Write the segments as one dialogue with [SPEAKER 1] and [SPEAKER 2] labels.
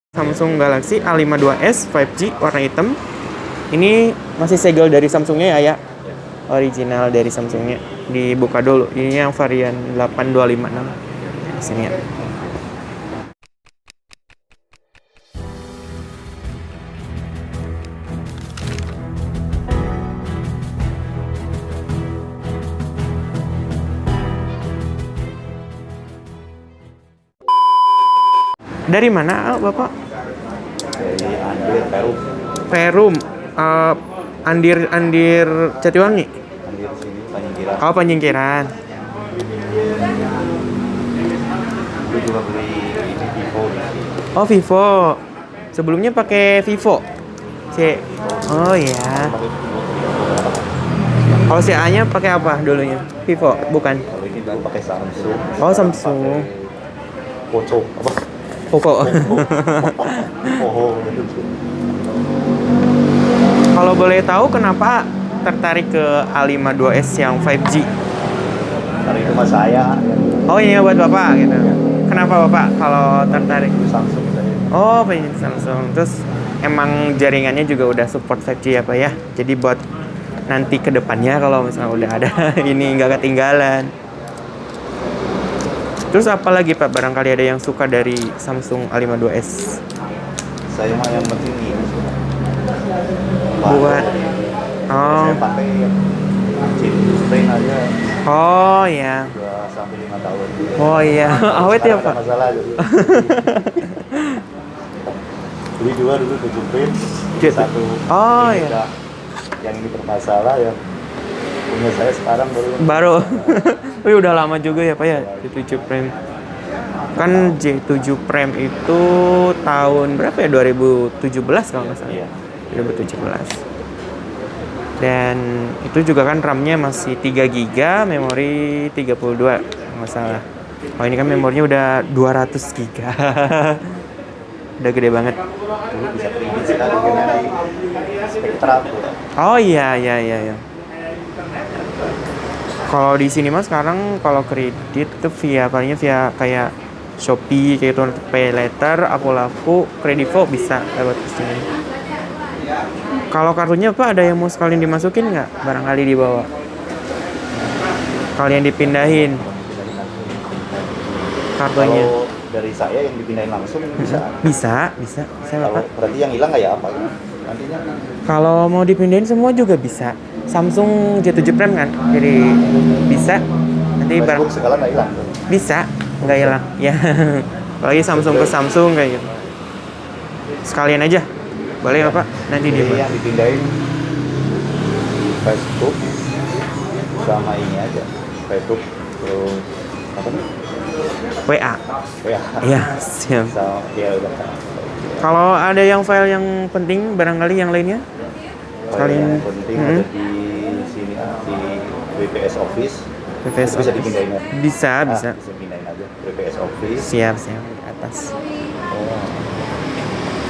[SPEAKER 1] Samsung Galaxy A52s 5G warna hitam. Ini masih segel dari Samsungnya ya, original dari Samsungnya. Dibuka dulu. Ini yang varian 8256. Di sini ya. Dari mana, Bapak?
[SPEAKER 2] Dari Andir Perum.
[SPEAKER 1] Perum. Andir Jatiwangi.
[SPEAKER 2] Andir sini Panjangkiran.
[SPEAKER 1] Oh, Panjangkiran.
[SPEAKER 2] Gue juga beli ini Vivo di sini.
[SPEAKER 1] Oh, Vivo. Sebelumnya pakai Vivo. Oh ya. Kalau si A-nya pakai apa dulunya? Vivo, bukan?
[SPEAKER 2] Kalau ini dulu pakai Samsung.
[SPEAKER 1] Oh, Samsung.
[SPEAKER 2] Poco apa?
[SPEAKER 1] Poco.
[SPEAKER 2] Oh.
[SPEAKER 1] Kalau boleh tahu kenapa tertarik ke A52s yang 5G?
[SPEAKER 2] Dari rumah saya.
[SPEAKER 1] Oh iya, buat Bapak gitu. Kenapa Bapak kalau tertarik?
[SPEAKER 2] Samsung saya.
[SPEAKER 1] Oh, pengen Samsung. Terus emang jaringannya juga udah support 5G ya Pak ya? Jadi buat nanti ke depannya kalau misalnya udah ada ini nggak ketinggalan. Terus apa lagi Pak? Barangkali ada yang suka dari Samsung A52s?
[SPEAKER 2] Saya mah yang penting ini.
[SPEAKER 1] Buat
[SPEAKER 2] Saya pakai Screen aja
[SPEAKER 1] oh ya.
[SPEAKER 2] 2 sampai 5 tahun.
[SPEAKER 1] Oh iya. Awet ya
[SPEAKER 2] Sekarang
[SPEAKER 1] Pak?
[SPEAKER 2] ada masalah jadi. Beli dua dulu 7 print. Satu.
[SPEAKER 1] Oh
[SPEAKER 2] ini
[SPEAKER 1] iya.
[SPEAKER 2] udah, yang ini bermasalah yang punya saya sekarang
[SPEAKER 1] Baru. Wih, udah lama juga ya Pak ya, J7 Prime. Kan J7 Prime itu tahun berapa ya? 2017 kalau nggak salah.
[SPEAKER 2] Iya.
[SPEAKER 1] 2017. Dan itu juga kan RAM-nya masih 3 GB, memori 32 nggak salah. Oh ini kan memorinya udah 200 GB. Udah gede banget.
[SPEAKER 2] Dulu bisa kredit sekali karena di Spektra tuh.
[SPEAKER 1] Oh iya. Kalau di sini mas sekarang kalau kredit tuh palingnya via kayak Shopee, kayak itu pay later, aku laku, kredivo bisa lewat ke sini. Kalau kartunya Pak ada yang mau sekalian dimasukin nggak? Barangkali dibawa. Kalian dipindahin kartunya.
[SPEAKER 2] Kalau dari saya yang dipindahin langsung bisa.
[SPEAKER 1] Bisa
[SPEAKER 2] Kalau
[SPEAKER 1] Bapak.
[SPEAKER 2] berarti yang hilang kayak apa ya? Nantinya
[SPEAKER 1] Kalau mau dipindahin semua juga bisa. Samsung J7 Prime kan, jadi bisa. Nanti barang
[SPEAKER 2] Facebook segala nggak hilang tuh.
[SPEAKER 1] bisa, nggak hilang. Ya, apalagi Samsung ke Samsung kayak gitu. Sekalian aja, boleh Bapak? Nanti
[SPEAKER 2] Jadi
[SPEAKER 1] dia.
[SPEAKER 2] yang dipindahin Facebook sama ini aja. Facebook terus apa nih?
[SPEAKER 1] WA.
[SPEAKER 2] Ya.
[SPEAKER 1] Iya, siap.
[SPEAKER 2] Sama dia udah.
[SPEAKER 1] Kalau ada yang file yang penting, barangkali yang lainnya.
[SPEAKER 2] Yang penting ada di sini di WPS Office.
[SPEAKER 1] WPS
[SPEAKER 2] Bisa dipindahin ya?
[SPEAKER 1] Bisa.
[SPEAKER 2] Bisa pindahin aja WPS Office.
[SPEAKER 1] Siap di atas.
[SPEAKER 2] Oh.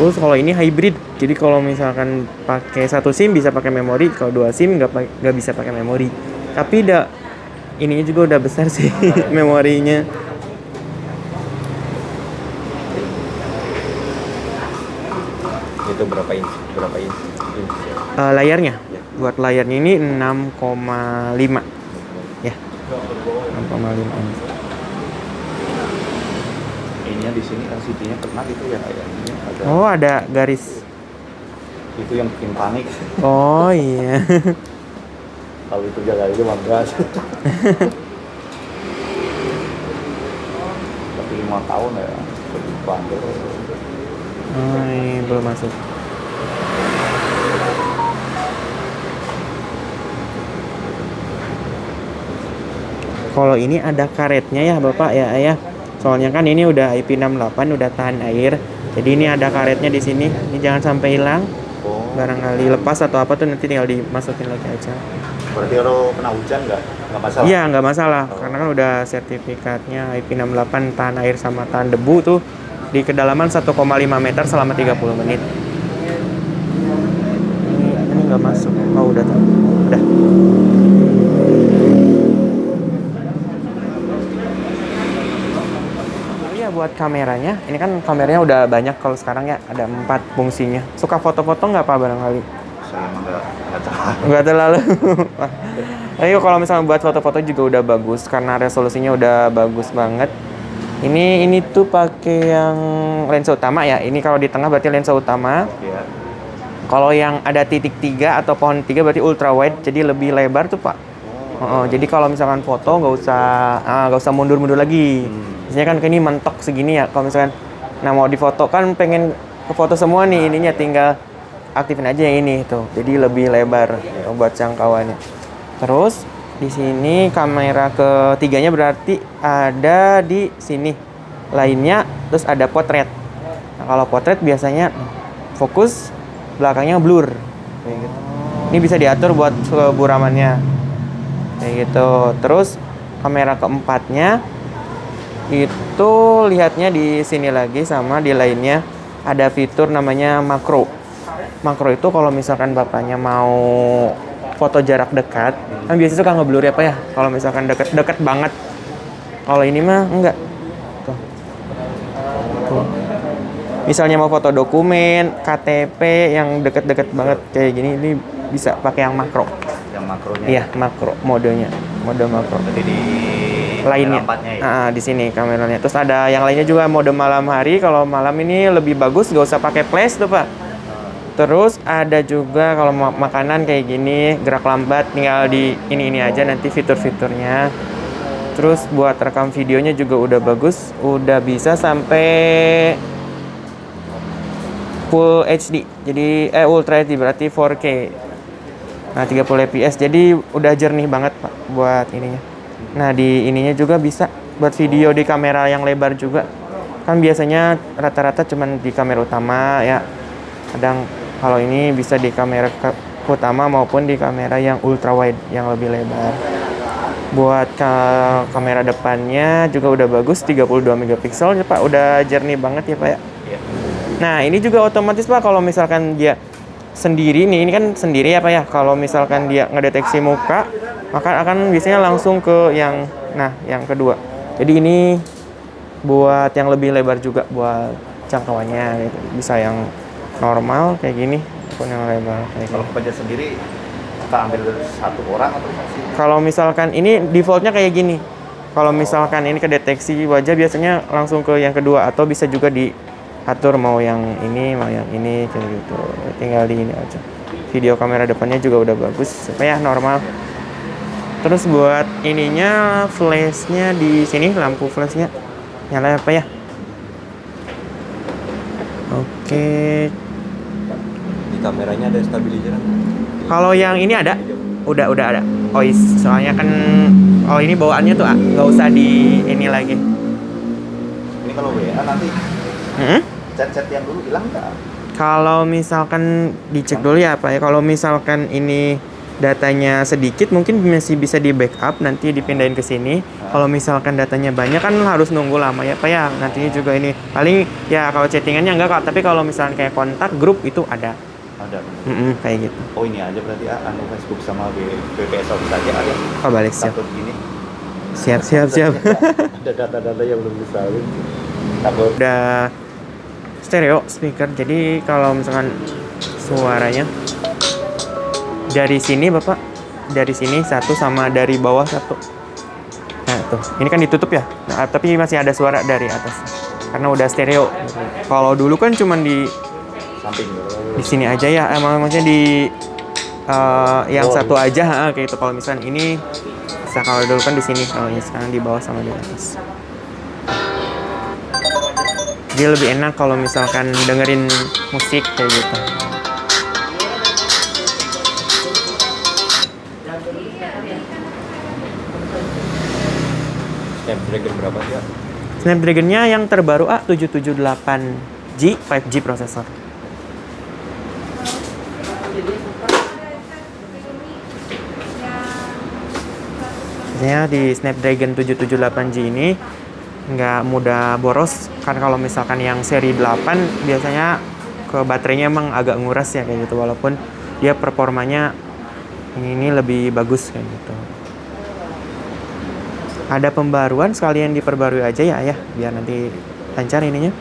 [SPEAKER 1] Terus kalau ini hybrid, jadi kalau misalkan pakai satu SIM bisa pakai memori, kalau dua SIM nggak bisa pakai memori. Tapi ininya juga udah besar sih memorinya.
[SPEAKER 2] Itu berapa inch?
[SPEAKER 1] Layarnya,
[SPEAKER 2] Ya.
[SPEAKER 1] buat layarnya ini 6,5 ya, 6,5 inch.
[SPEAKER 2] Ininya di sini LCD-nya kena gitu ya kayak ini ada.
[SPEAKER 1] Oh ada garis.
[SPEAKER 2] Itu yang bikin panik.
[SPEAKER 1] Oh iya.
[SPEAKER 2] Kalau itu jaga itu mah enggak. Tapi 5 tahun ya lebih bandel.
[SPEAKER 1] Oh ini belum masuk. Kalau ini ada karetnya ya Bapak ya Ayah. Soalnya kan ini udah IP68 udah tahan air. Jadi ini ada karetnya di sini. Ini jangan sampai hilang.
[SPEAKER 2] Oh.
[SPEAKER 1] Barangkali lepas atau apa tuh nanti tinggal dimasukin lagi aja.
[SPEAKER 2] Berarti kalau kena hujan nggak masalah?
[SPEAKER 1] Iya nggak masalah. Karena kan udah sertifikatnya IP68 tahan air sama tahan debu tuh di kedalaman 1,5 meter selama 30 menit. Ini nggak masuk. Oh udah tuh. Udah. ya buat kameranya, ini kan kameranya udah banyak kalau sekarang ya, ada 4 fungsinya. Suka foto-foto nggak Pak barangkali?
[SPEAKER 2] Saya emang nggak tahu.
[SPEAKER 1] Nggak terlalu. Ayo kalau misalnya buat foto-foto juga udah bagus karena resolusinya udah bagus banget. Ini tuh pakai yang lensa utama ya. Ini kalau di tengah berarti lensa utama.
[SPEAKER 2] Ya.
[SPEAKER 1] Kalau yang ada titik 3 atau pohon 3 berarti ultra wide, jadi lebih lebar tuh Pak. Jadi kalau misalkan foto nggak usah mundur-mundur lagi. Biasanya kan ini mentok segini ya. Kalau misalkan mau difoto kan pengen ke foto semua nih, ininya tinggal aktifin aja yang ini tuh. Jadi lebih lebar buat jangkauannya. Terus di sini kamera ketiganya berarti ada di sini. Lainnya terus ada potret. Nah, kalau potret biasanya fokus, belakangnya blur. Kayak gitu. Ini bisa diatur buat keburamannya. Kayak gitu. Terus kamera keempatnya itu lihatnya di sini lagi sama di lainnya ada fitur namanya makro. Makro itu kalau misalkan bapaknya mau foto jarak dekat, kan biasanya suka ngeblur ya Pak ya. Kalau misalkan deket banget. Kalau ini mah enggak. Tuh. Misalnya mau foto dokumen, KTP yang deket-deket banget kayak gini, ini bisa pakai yang makro.
[SPEAKER 2] Yang makronya.
[SPEAKER 1] Iya, makro modenya, mode makro.
[SPEAKER 2] Jadi di
[SPEAKER 1] Lainnya,
[SPEAKER 2] ya?
[SPEAKER 1] di sini kameranya. Terus ada yang lainnya juga mode malam hari. Kalau malam ini lebih bagus, nggak usah pakai flash tuh Pak. Terus ada juga kalau makanan kayak gini, gerak lambat, tinggal di ini aja nanti fitur-fiturnya. Terus buat rekam videonya juga udah bagus, udah bisa sampai Full HD. Jadi Ultra HD berarti 4K. Nah, 30 fps. Jadi udah jernih banget Pak buat ininya. Nah, di ininya juga bisa buat video di kamera yang lebar juga. Kan biasanya rata-rata cuman di kamera utama ya. Kadang kalau ini bisa di kamera utama maupun di kamera yang ultra wide yang lebih lebar. Buat kamera depannya juga udah bagus, 32 megapiksel ya Pak. Udah jernih banget ya Pak ya. Nah, ini juga otomatis Pak kalau misalkan dia sendiri nih, ini kan sendiri ya Pak ya. Kalau misalkan dia ngedeteksi muka, maka akan biasanya langsung ke yang kedua. Jadi ini buat yang lebih lebar juga buat jangkauannya gitu. Bisa yang normal kayak gini ataupun yang lebar kayak
[SPEAKER 2] Kalau
[SPEAKER 1] gini.
[SPEAKER 2] pekerja sendiri kita ambil satu orang atau masih?
[SPEAKER 1] Kalau misalkan ini defaultnya kayak gini. Kalau misalkan ini kedeteksi wajah biasanya langsung ke yang kedua atau bisa juga diatur mau yang ini kayak gitu. Tinggal di ini aja. Video kamera depannya juga udah bagus supaya normal. Terus buat ininya flashnya di sini, lampu flashnya nyala apa ya? Oke.
[SPEAKER 3] Di kameranya ada stabilizer.
[SPEAKER 1] Kalau yang ini ada, udah ada. Soalnya kan ini bawaannya tuh nggak usah di ini lagi.
[SPEAKER 2] Ini kalau WA nanti chat-chat yang dulu hilang nggak?
[SPEAKER 1] Kalau misalkan dicek dulu ya Pak ya. Kalau misalkan ini datanya sedikit mungkin masih bisa di backup nanti dipindahin ke sini. Kalau misalkan datanya banyak kan harus nunggu lama ya Pak ya. Nantinya juga ini paling ya kalau chattingannya enggak Kak, tapi kalau misalkan kayak kontak grup itu ada.
[SPEAKER 2] Ada.
[SPEAKER 1] Kayak gitu.
[SPEAKER 2] Oh ini aja berarti Facebook sama BBS Office aja ada.
[SPEAKER 1] Oh balik siap.
[SPEAKER 2] Takut gini.
[SPEAKER 1] Siap.
[SPEAKER 2] Ada data-data yang belum bisa. Takut.
[SPEAKER 1] Udah stereo speaker, jadi kalau misalkan suaranya dari sini Bapak, dari sini satu sama dari bawah satu. Nah tuh, ini kan ditutup ya, tapi masih ada suara dari atas karena udah stereo. Kalau dulu kan cuman di
[SPEAKER 2] Samping.
[SPEAKER 1] di sini aja ya, maksudnya di yang satu aja kayak itu. Kalau misalkan ini bisa, kalau dulu kan di sini, kalau ini sekarang di bawah sama di atas. Dia lebih enak kalau misalkan dengerin musik kayak gitu.
[SPEAKER 3] Snapdragon berapa sih?
[SPEAKER 1] Snapdragon-nya yang terbaru A778G 5G prosesor. Biasanya di Snapdragon 778G ini nggak mudah boros, kan kalau misalkan yang seri 8 biasanya ke baterainya emang agak nguras ya kayak gitu, walaupun dia performanya ini lebih bagus kayak gitu. Ada pembaruan, sekalian diperbarui aja ya biar nanti lancar ininya.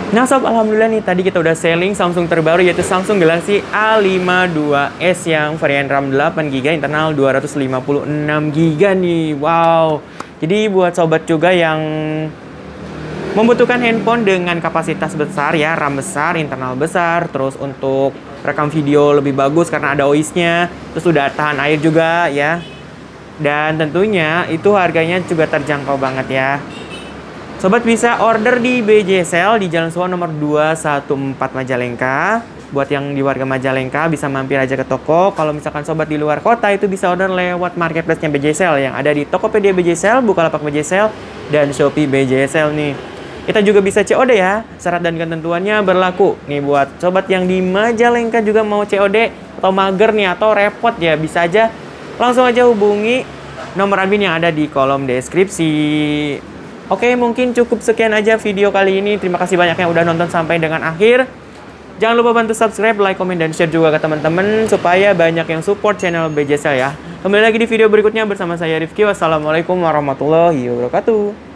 [SPEAKER 1] Nah sob, alhamdulillah nih tadi kita udah selling Samsung terbaru yaitu Samsung Galaxy A52s yang varian RAM 8GB, internal 256GB nih. Wow. Jadi buat sobat juga yang membutuhkan handphone dengan kapasitas besar ya, RAM besar, internal besar, terus untuk rekam video lebih bagus karena ada OIS-nya, terus udah tahan air juga ya. Dan tentunya itu harganya juga terjangkau banget ya. Sobat bisa order di BJ Sale di Jalan Suwon nomor 214 Majalengka. Buat yang di warga Majalengka bisa mampir aja ke toko. Kalau misalkan sobat di luar kota itu bisa order lewat marketplace-nya BJ Sale yang ada di Tokopedia BJ Sale, Bukalapak BJ Sale, dan Shopee BJ Sale nih. Kita juga bisa COD ya. Syarat dan ketentuannya berlaku. Nih buat sobat yang di Majalengka juga mau COD atau mager nih atau repot ya, bisa aja langsung aja hubungi nomor admin yang ada di kolom deskripsi. Oke, mungkin cukup sekian aja video kali ini. Terima kasih banyak yang udah nonton sampai dengan akhir. Jangan lupa bantu subscribe, like, komen, dan share juga ke teman-teman supaya banyak yang support channel BJ Sale ya. Kembali lagi di video berikutnya bersama saya Rifki. Wassalamualaikum warahmatullahi wabarakatuh.